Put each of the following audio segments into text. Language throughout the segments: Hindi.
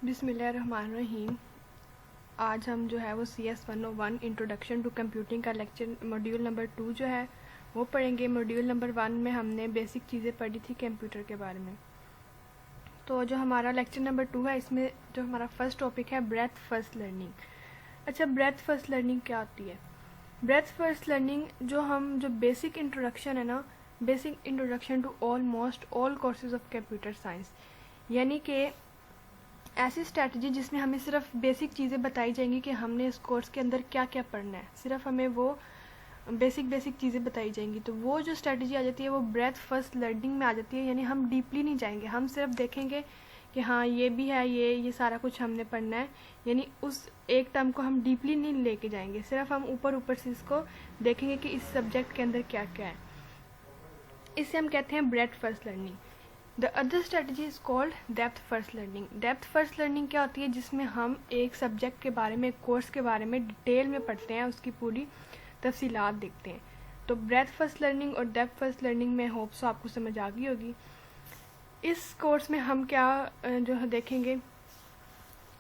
बिस्मिल्लाहिर्रहमानिर्रहीम। आज हम जो है वो CS 101 इंट्रोडक्शन टू कंप्यूटिंग का लेक्चर मॉड्यूल नंबर 2 जो है वो पढ़ेंगे। मॉड्यूल नंबर 1 में हमने बेसिक चीज़ें पढ़ी थी कंप्यूटर के बारे में। तो जो हमारा लेक्चर नंबर 2 है, इसमें जो हमारा फर्स्ट टॉपिक है ब्रेथ फर्स्ट लर्निंग। अच्छा, ब्रेथ फर्स्ट लर्निंग क्या होती है? ब्रेथ फर्स्ट लर्निंग जो बेसिक इंट्रोडक्शन है ना, basic introduction to almost all courses of computer science, यानी कि ऐसी स्ट्रैटेजी जिसमें हमें सिर्फ बेसिक चीज़ें बताई जाएंगी कि हमने इस कोर्स के अंदर क्या क्या पढ़ना है, सिर्फ हमें वो बेसिक चीज़ें बताई जाएंगी। तो वो जो स्ट्रैटेजी आ जाती है वो ब्रेथ फर्स्ट लर्निंग में आ जाती है, यानी हम डीपली नहीं जाएंगे, हम सिर्फ देखेंगे कि हाँ ये भी है, ये सारा कुछ हमने पढ़ना है, यानी उस एक टर्म को हम डीपली नहीं लेके जाएंगे, सिर्फ हम ऊपर से इसको देखेंगे कि इस सब्जेक्ट के अंदर क्या क्या है। इससे हम कहते हैं breath first learning. The other strategy is called depth first learning. Depth first learning क्या होती है? जिसमें हम एक सब्जेक्ट के बारे में, कोर्स के बारे में डिटेल में पढ़ते हैं, उसकी पूरी तफसीलात देखते हैं। तो ब्रेथ फर्स्ट लर्निंग और डेप्थ फर्स्ट लर्निंग में होप सो आपको समझ आ गई होगी। इस कोर्स में हम क्या जो है देखेंगे,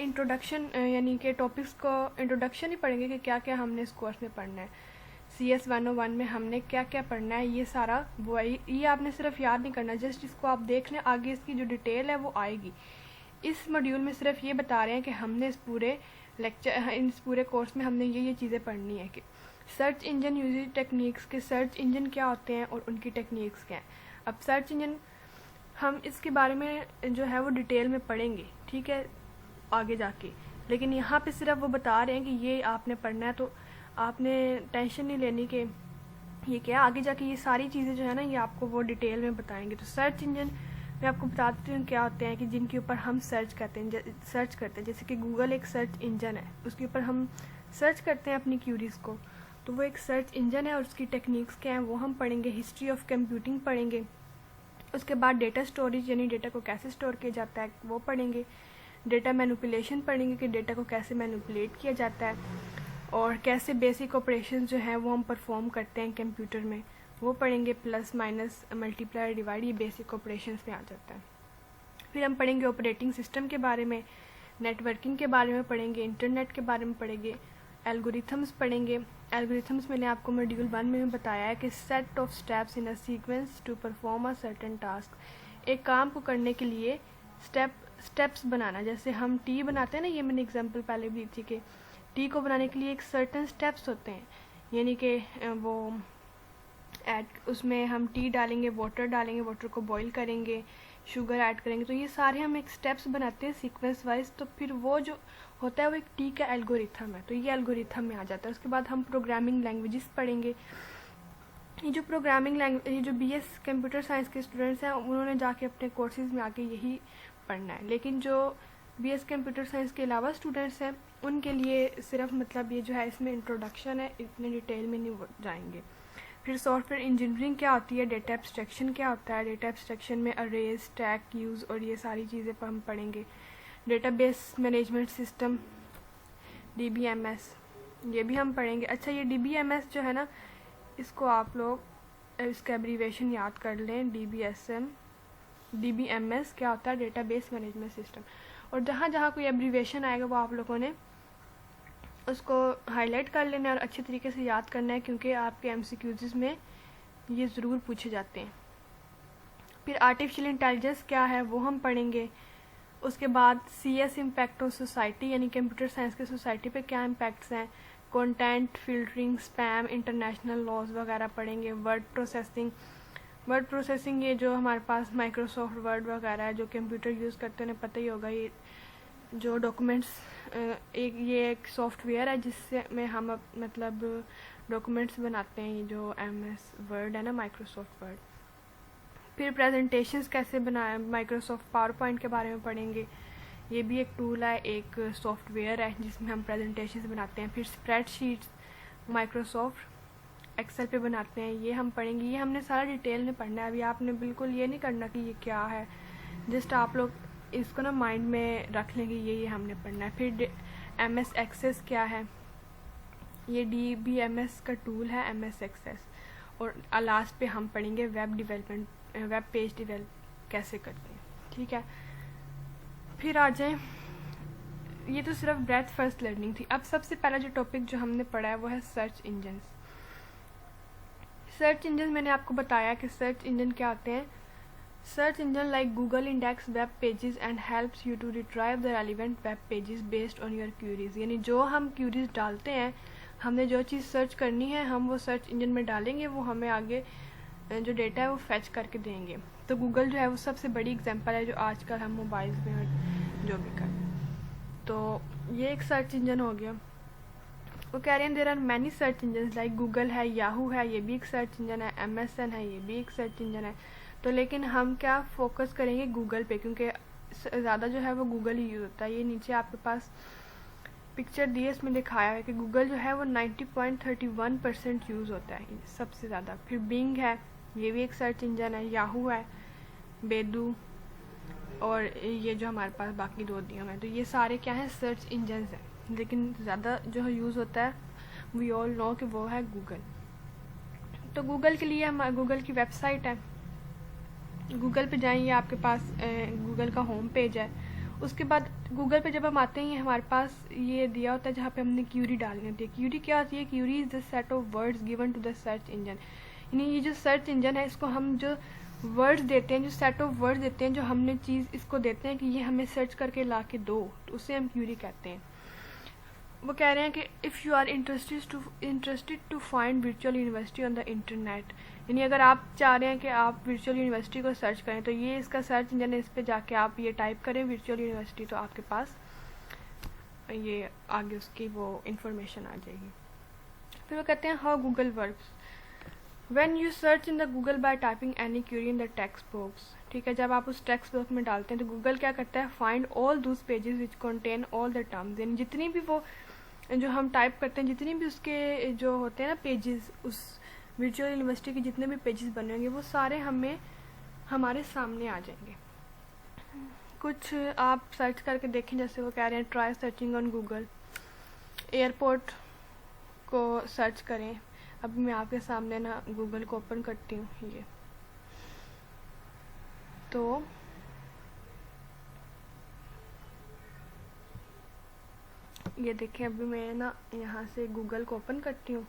इंट्रोडक्शन यानी कि टॉपिक्स को इंट्रोडक्शन ही पढ़ेंगे कि क्या क्या हमने इस कोर्स में पढ़ना है। CS 101 में हमने क्या क्या पढ़ना है, ये सारा वो है। ये आपने सिर्फ याद नहीं करना, जस्ट इसको आप देख लें, आगे इसकी जो डिटेल है वो आएगी। इस मॉड्यूल में सिर्फ ये बता रहे हैं कि हमने इस पूरे कोर्स में हमने ये चीज़ें पढ़नी है कि सर्च इंजन यूजिंग टेक्निक्स के सर्च इंजन क्या होते हैं और उनकी टेक्निक्स क्या हैं। अब सर्च इंजन हम इसके बारे में जो है वो डिटेल में पढ़ेंगे, ठीक है, आगे जाके। लेकिन यहाँ पे सिर्फ वो बता रहे हैं कि ये आपने पढ़ना है, तो आपने टेंशन नहीं लेनी कि ये क्या, आगे जाके ये सारी चीज़ें जो है ना ये आपको वो डिटेल में बताएंगे। तो सर्च इंजन मैं आपको बता देती हूँ क्या होते हैं कि जिनके ऊपर हम सर्च करते हैं, जैसे कि गूगल एक सर्च इंजन है, उसके ऊपर हम सर्च करते हैं अपनी क्यूरीज को, तो वो एक सर्च इंजन है और उसकी टेक्निक्स क्या हैं वो हम पढ़ेंगे। हिस्ट्री ऑफ कंप्यूटिंग पढ़ेंगे, उसके बाद डेटा स्टोरेज यानी डेटा को कैसे स्टोर किया जाता है वो पढ़ेंगे। डेटा मैनिपुलेशन पढ़ेंगे कि डेटा को कैसे मैनिपुलेट किया जाता है, और कैसे बेसिक ऑपरेशन जो है वो हम परफॉर्म करते हैं कंप्यूटर में, वो पढ़ेंगे। प्लस माइनस मल्टीप्लाई डिवाइड, ये बेसिक ऑपरेशंस में आ जाता है। फिर हम पढ़ेंगे ऑपरेटिंग सिस्टम के बारे में, नेटवर्किंग के बारे में पढ़ेंगे, इंटरनेट के बारे में पढ़ेंगे, एल्गोरिथम्स पढ़ेंगे। एल्गोरिथम्स मैंने आपको मॉड्यूल 1 में भी बताया है कि set of steps in a sequence to perform a certain task. एक काम को करने के लिए स्टेप्स बनाना, जैसे हम टी बनाते हैं ना, ये मैंने एग्जाम्पल पहले भी दी थी कि टी को बनाने के लिए एक सर्टेन स्टेप्स होते हैं, यानी कि वो उसमें हम टी डालेंगे, वाटर को बॉईल करेंगे, शुगर ऐड करेंगे, तो ये सारे हम एक स्टेप्स बनाते हैं सीक्वेंस वाइज। तो फिर वो जो होता है वो एक टी का एल्गोरिथम है, तो ये एल्गोरिथम में आ जाता है। उसके बाद हम प्रोग्रामिंग लैंग्वेजेस पढ़ेंगे। ये जो प्रोग्रामिंग लैंग्वेज, ये जो BS कंप्यूटर साइंस के स्टूडेंट्स हैं उन्होंने जाके अपने कोर्सेज में आके यही पढ़ना है, लेकिन जो BS कंप्यूटर साइंस के अलावा स्टूडेंट्स हैं उनके लिए सिर्फ मतलब ये जो है इसमें इंट्रोडक्शन है, इतने डिटेल में नहीं जाएंगे। फिर सॉफ्टवेयर इंजीनियरिंग क्या होती है, डेटा एब्स्ट्रैक्शन क्या होता है, डेटा एब्स्ट्रैक्शन में अरेज, स्टैक, यूज़ और ये सारी चीज़ें पर हम पढ़ेंगे। डेटाबेस मैनेजमेंट सिस्टम DBMS, ये भी हम पढ़ेंगे। अच्छा, ये DBMS जो है ना, इसको आप लोग इसका एब्रीवेशन याद कर लें, DBMS क्या होता है, डेटाबेस मैनेजमेंट सिस्टम। और जहाँ जहाँ कोई एब्रीवेशन आएगा वो आप लोगों ने उसको हाईलाइट कर लेना है और अच्छे तरीके से याद करना है, क्योंकि आपके MCQs में ये ज़रूर पूछे जाते हैं। फिर आर्टिफिशियल इंटेलिजेंस क्या है वो हम पढ़ेंगे। उसके बाद CS इम्पैक्ट ऑन सोसाइटी, यानी कंप्यूटर साइंस के सोसाइटी पे क्या इम्पैक्ट्स हैं, content filtering, spam, international laws वगैरह पढ़ेंगे। वर्ड प्रोसेसिंग ये जो हमारे पास माइक्रोसॉफ्ट वर्ड वगैरह है, जो कंप्यूटर यूज़ करते हैं उन्हें पता ही होगा, ये जो डॉक्यूमेंट्स ये एक सॉफ्टवेयर है जिससे में हम मतलब डॉक्यूमेंट्स बनाते हैं, ये जो MS वर्ड है ना, माइक्रोसॉफ्ट वर्ड। फिर प्रेजेंटेशंस कैसे बनाए, माइक्रोसॉफ्ट पावर पॉइंट के बारे में पढ़ेंगे, ये भी एक टूल है, एक सॉफ्टवेयर है जिसमें हम प्रेजेंटेशंस बनाते हैं। फिर स्प्रेडशीट्स माइक्रोसॉफ्ट एक्सेल पे बनाते हैं, ये हम पढ़ेंगे। ये हमने सारा डिटेल में पढ़ना है, अभी आपने बिल्कुल ये नहीं करना कि ये क्या है, जस्ट आप लोग इसको ना माइंड में रख लेंगे, ये हमने पढ़ना है। फिर MS एक्सेस क्या है, ये DBMS का टूल है MS एक्सेस। और लास्ट पे हम पढ़ेंगे web development, web page develop कैसे करते हैं, ठीक है। फिर आ जाएं ये तो सिर्फ ब्रेथ फर्स्ट लर्निंग थी। अब सबसे पहला जो टॉपिक जो हमने पढ़ा है वो है सर्च इंजन। सर्च इंजन मैंने आपको बताया कि सर्च इंजन क्या होते हैं। Search engine like Google index web pages and helps you to retrieve the relevant web pages based on your queries. यानी जो हम क्यूरीज डालते हैं, हमने जो चीज़ सर्च करनी है हम वो सर्च इंजन में डालेंगे, वो हमें आगे जो डेटा है वो फैच करके देंगे। तो गूगल जो है वो सबसे बड़ी एग्जांपल है जो आजकल हम मोबाइल्स में जो भी करें। तो ये एक सर्च इंजन हो गया। वो कह रहे हैं there are many search engine like Google है, याहू है, ये भी एक सर्च इंजन है, MSN है, ये भी एक सर्च इंजन है। तो लेकिन हम क्या फोकस करेंगे गूगल पे, क्योंकि ज़्यादा जो है वो गूगल ही यूज़ होता है। ये नीचे आपके पास पिक्चर दी है, इसमें दिखाया है कि गूगल जो है वो 90.31% यूज़ होता है सबसे ज़्यादा। फिर बिंग है, ये भी एक सर्च इंजन है, याहू है, बेदू, और ये जो हमारे पास बाकी दो दिए हैं। तो ये सारे क्या हैं, सर्च इंजन हैं। लेकिन ज़्यादा जो यूज़ होता है वी ऑल नो कि वो है गूगल। तो गूगल के लिए हमारे गूगल की वेबसाइट है, गूगल पे जाएंगे, आपके पास गूगल का होम पेज है। उसके बाद गूगल पे जब हम आते हैं हमारे पास ये दिया होता है जहाँ पे हमने क्यूरी डालनी होती है। क्यूरी क्या होती है, query is the set of words given to the search engine. यानी ये जो सर्च इंजन है इसको हम जो वर्ड्स देते हैं, जो सेट ऑफ वर्ड्स देते हैं, जो हमने चीज़ इसको देते हैं कि ये हमें सर्च करके ला के दो, तो उसे हम क्यूरी कहते हैं। वो कह रहे हैं कि if you are interested to find virtual university on the internet, यानी अगर आप चाह रहे हैं कि आप वर्चुअल यूनिवर्सिटी को सर्च करें तो ये इसका सर्च इंजन है, इस पर जाके आप ये टाइप करें वर्चुअल यूनिवर्सिटी, तो आपके पास ये आगे उसकी वो इंफॉर्मेशन आ जाएगी। फिर वो कहते हैं how Google works when you search in the Google bye typing any Curie in the text box. ठीक है, जब आप उस टेक्स्ट बॉक्स में डालते हैं तो गूगल क्या करता है, find all those pages which contain all the terms. यानी जितनी भी वो जो हम टाइप करते हैं, जितनी भी उसके जो होते हैं ना पेजेस, उस वर्चुअल यूनिवर्सिटी के जितने भी पेजेस बने होंगे वो सारे हमें हमारे सामने आ जाएंगे। कुछ आप सर्च करके देखें, जैसे वो कह रहे हैं try searching on Google, airport को सर्च करें। अभी मैं आपके सामने ना गूगल को ओपन करती हूँ, तो ये देखें, अभी मैं ना यहाँ से गूगल को ओपन करती हूँ।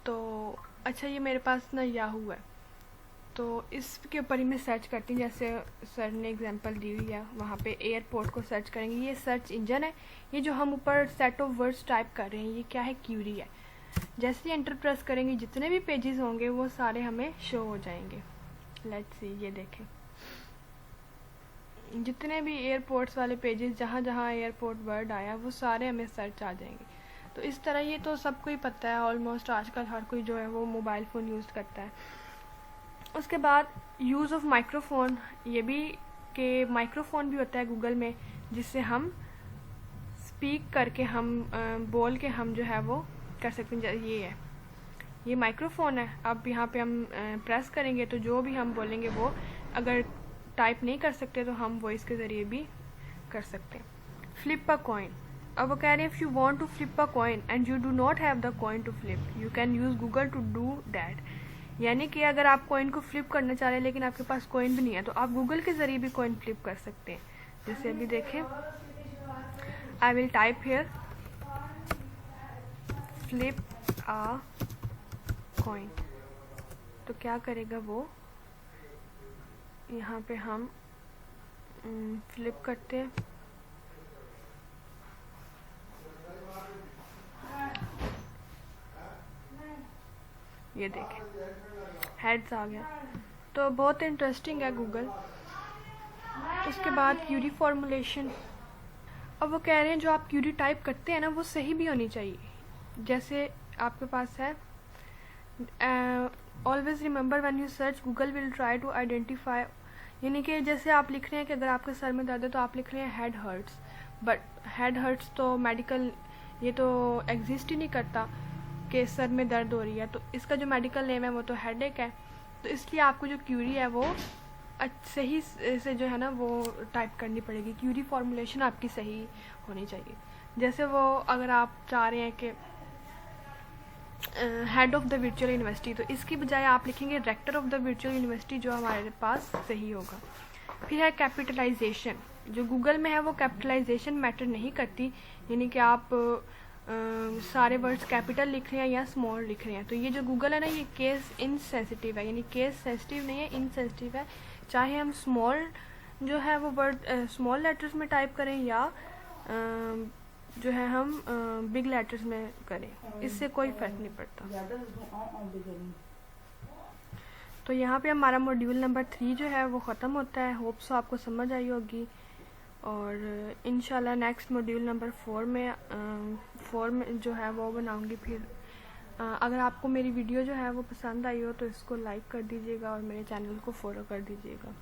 तो अच्छा, ये मेरे पास ना याहू है, तो इसके ऊपर ही मैं सर्च करती हूँ। जैसे सर ने एग्जांपल दी हुई है, वहाँ पे एयरपोर्ट को सर्च करेंगे। ये सर्च इंजन है, ये जो हम ऊपर सेट ऑफ वर्ड्स टाइप कर रहे हैं ये क्या है, क्यूरी है। जैसे ही एंटर प्रेस करेंगे जितने भी पेजेस होंगे वो सारे हमें शो हो जाएंगे। लेट्स सी, ये देखें, जितने भी एयरपोर्ट्स वाले पेजेस, जहाँ जहाँ एयरपोर्ट वर्ड आया वो सारे हमें सर्च आ जाएंगे। तो इस तरह ये तो सबको ही पता है, ऑलमोस्ट आजकल हर कोई जो है वो मोबाइल फ़ोन यूज़ करता है। उसके बाद यूज़ ऑफ माइक्रोफोन, ये भी कि माइक्रोफोन भी होता है गूगल में, जिससे हम स्पीक करके हम बोल के हम जो है वो कर सकते हैं। ये है, ये माइक्रोफोन है। अब यहाँ पे हम प्रेस करेंगे तो जो भी हम बोलेंगे वो, अगर टाइप नहीं कर सकते तो हम वॉइस के ज़रिए भी कर सकते हैं। फ्लिप अ कॉइन, अब वो कह रहे हैं if you want to flip a coin and you do not have the coin to flip, you can use Google to do that. यानी कि अगर आप कॉइन को फ्लिप करना चाह रहे हैं लेकिन आपके पास कॉइन भी नहीं है, तो आप गूगल के ज़रिए भी कॉइन फ्लिप कर सकते हैं। जैसे अभी देखें, I will type here flip a coin, तो क्या करेगा वो, यहाँ पे हम फ्लिप करते हैं, ये देखें हेड्स आ गया। तो बहुत इंटरेस्टिंग है गूगल। उसके बाद क्यूरी फॉर्मुलेशन, अब वो कह रहे हैं जो आप क्यूरी टाइप करते हैं ना वो सही भी होनी चाहिए। जैसे आपके पास है always remember when you search Google will try to identify, यानी कि जैसे आप लिख रहे हैं कि अगर आपके सर में दर्द है तो आप लिख रहे हैं head hurts, but head hurts तो मेडिकल ये तो एग्जिस्ट ही नहीं करता कि सर में दर्द हो रही है, तो इसका जो मेडिकल नेम है वो तो हेडेक है। तो इसलिए आपको जो क्यूरी है वो सही से जो है ना वो टाइप करनी पड़ेगी। क्यूरी फॉर्मुलेशन आपकी सही होनी चाहिए। जैसे वो अगर आप चाह रहे हैं कि head of the virtual university, तो इसकी बजाय आप लिखेंगे rector of the virtual university, जो हमारे पास सही होगा। फिर है कैपिटलाइजेशन, जो गूगल में है वो कैपिटलाइजेशन मैटर नहीं करती, यानी कि आप सारे वर्ड्स कैपिटल लिख रहे हैं या स्मॉल लिख रहे हैं। तो ये जो गूगल है ना, ये केस इनसेंसिटिव है, यानी केस सेंसिटिव नहीं है, इनसेंसिटिव है। चाहे हम स्मॉल जो है वो वर्ड स्मॉल लेटर्स में टाइप करें या जो है हम बिग लेटर्स में करें, इससे कोई फर्क नहीं पड़ता। तो यहाँ पे हमारा मॉड्यूल नंबर 3 जो है वो ख़त्म होता है। होप सो आपको समझ आई होगी, और इंशाल्लाह नेक्स्ट मॉड्यूल नंबर 4 में जो है वो बनाऊंगी। फिर अगर आपको मेरी वीडियो जो है वो पसंद आई हो तो इसको लाइक कर दीजिएगा और मेरे चैनल को फॉलो कर दीजिएगा।